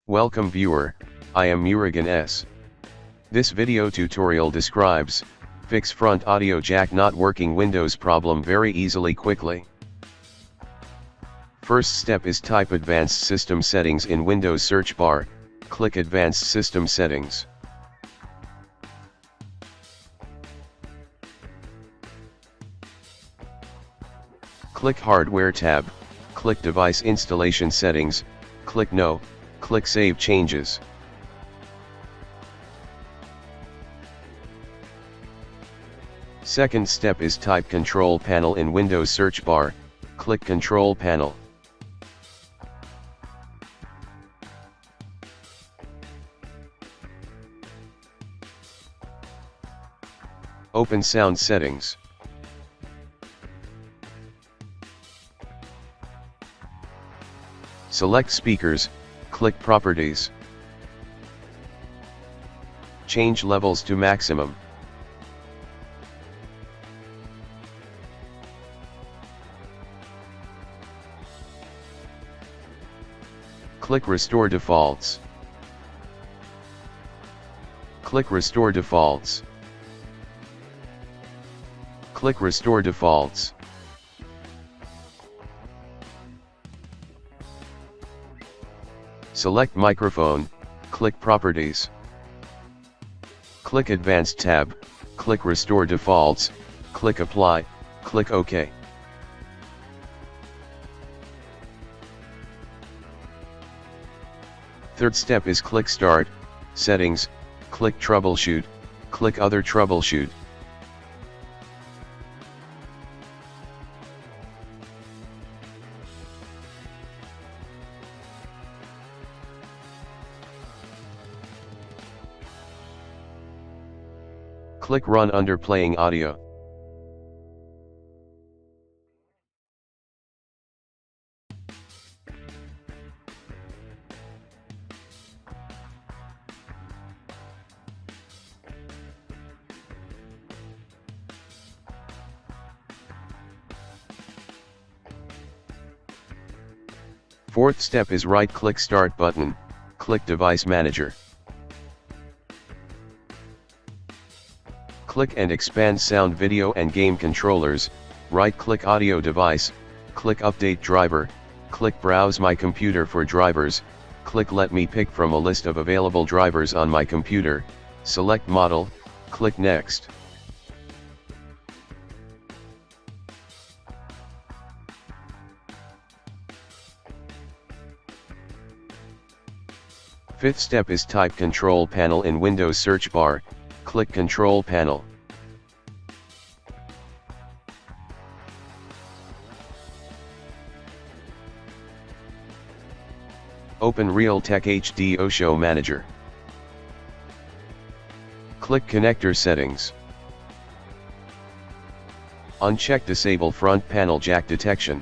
Welcome viewer, I am Murugan S. This video tutorial describes, fix front audio jack not working Windows problem very easily quickly. First step is type Advanced System Settings in Windows search bar, click Advanced System Settings. Click Hardware tab, click Device Installation Settings, click No, click Save Changes. Second step is type Control Panel in Windows search bar, click Control Panel. Open Sound Settings. Select Speakers, click Properties. Change levels to maximum. Click Restore Defaults. Click Restore Defaults. Click Restore Defaults. Select Microphone, click Properties. Click Advanced tab, click Restore Defaults, click Apply, click OK. Third step is click Start, Settings, click Troubleshoot, click Other Troubleshoot. Click Run under playing audio. Fourth step is right-click Start button, click Device Manager. Click and expand Sound, Video and Game Controllers, right-click Audio Device, click Update Driver, click Browse My Computer for drivers, click Let me pick from a list of available drivers on my computer, select Model, click Next. Fifth step is type Control Panel in Windows search bar, click Control Panel. Open Realtek HD Osho Manager. Click Connector Settings. Uncheck Disable Front Panel Jack Detection.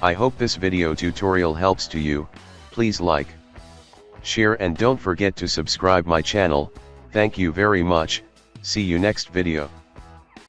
I hope this video tutorial helps to you. Please like, share and don't forget to subscribe my channel. Thank you very much. See you next video.